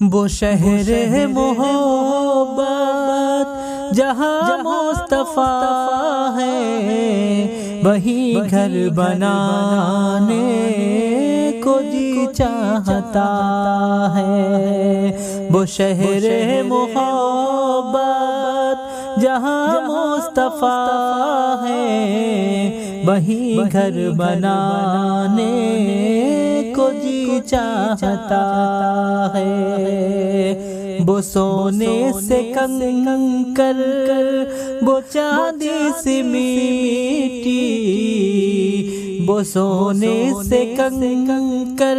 وہ شہر محبت جہاں مصطفیٰ ہے، وہی گھر بنانے کو جی چاہتا ہے۔ وہ شہر محبت جہاں مصطفیٰ ہے، وہی گھر بنانے کو جی چاہتا ہے۔ وہ سونے سے کنکر، وہ چاندی سے میٹی، وہ سونے سے کنکر،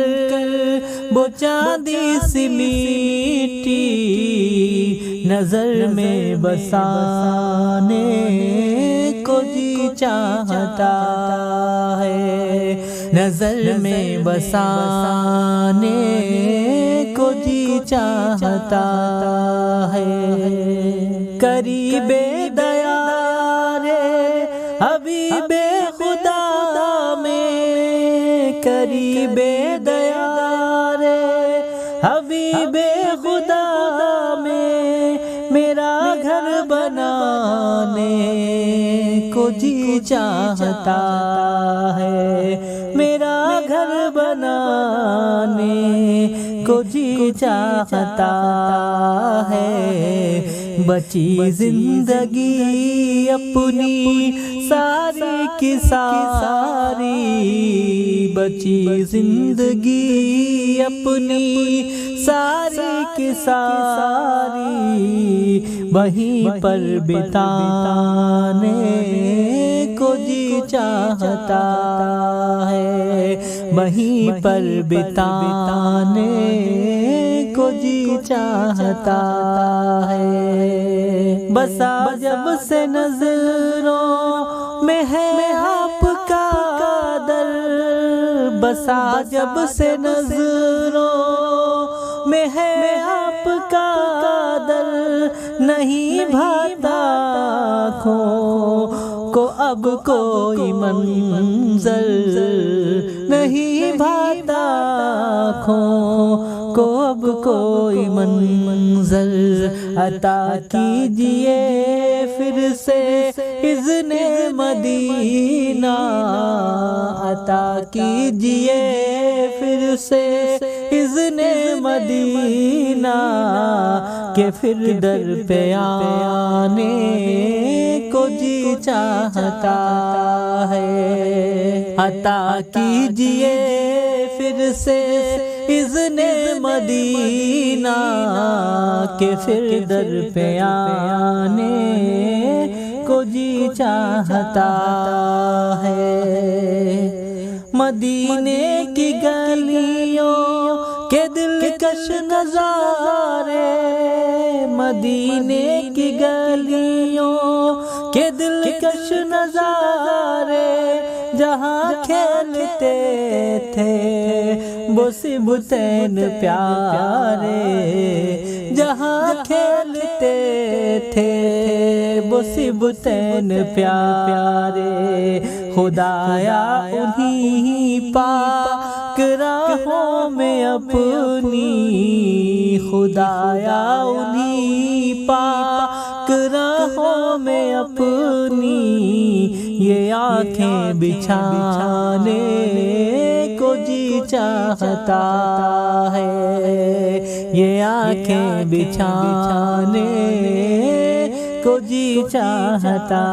وہ چاندی سے میٹی، نظر میں بسانے کو جی چاہتا ہے، نظر میں بسانے کو جی چاہتا ہے۔ قریب دیار حبیب خدا میں، قریب دیار حبیب خدا میں، میرا گھر بنانے کو جی چاہتا ہے، میرا گھر بنانے کو جی چاہتا ہے۔ بچی زندگی اپنی ساری کی ساری، بچی زندگی اپنی ساری کی ساری، وہیں پر بتانے کو جی چاہتا ہے، وہیں پر بتانے کو جی چاہتا ہے۔ بسا جب سے نظروں میں ہے آپ کا در، بسا جب سے نظروں میں ہے آپ کا در، نہیں بھاتا آنکھوں کو اب کوئی منظر، نہیں بھاتا آنکھوں کو اب کوئی منظر۔ عطا کیجئے پھر سے اذن مدینہ، عطا کیجئے پھر سے اذن مدینہ، کہ پھر در پہ آنے کو جی چاہتا ہے۔ عطا کیجئے پھر سے اذن مدینہ، کہ پھر در پہ آنے کو جی چاہتا ہے۔ مدینے کی گلیوں کے دلکش نظارے، مدینے کی گلیوں کے دلکش نظارے، جہاں کھیلتے تھے وہ صبتین پیارے، جہاں کھیلتے تھے وہ صبتین پیارے، خدایا انہی پاک راہوں میں اپنی، خدایا انہی پاک راہوں میں اپنی، یہ آنکھیں بچھانے کو جی چاہتا ہے، یہ آنکھیں بچھانے کو جی چاہتا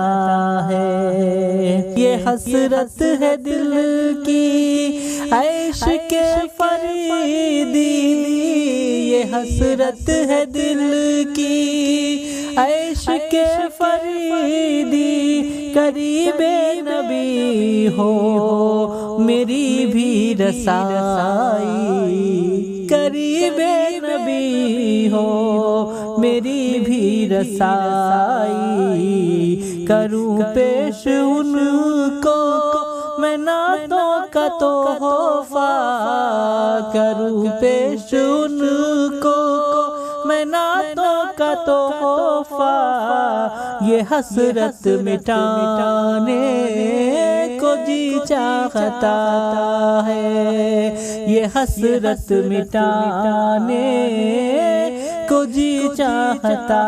ہے۔ یہ حسرت ہے دل کی عیش کے فریدی، یہ حسرت ہے دل کی عیش کے فریدی، قریب نبی ہو میری بھی رسائی، قریب نبی ہو میری بھی رسائی، کروں پیش ان کو میں نعتوں کا تحفہ، کروں پیش ان کو میں نعتوں کا تحفہ، یہ حسرت مٹانے کو جی چاہتا ہے، یہ حسرت مٹانے کو جی چاہتا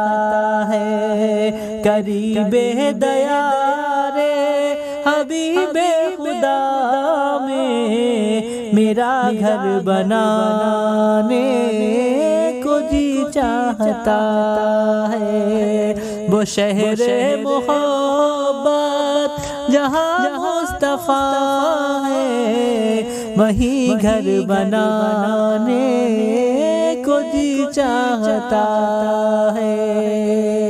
ہے، قریب دیار حبیب خدا میں میرا گھر بنانے کو جی چاہتا ہے، وہ شہر محبت جہاں مصطفیٰ ہے، وہیں گھر بنانے کو جی چاہتا ہے۔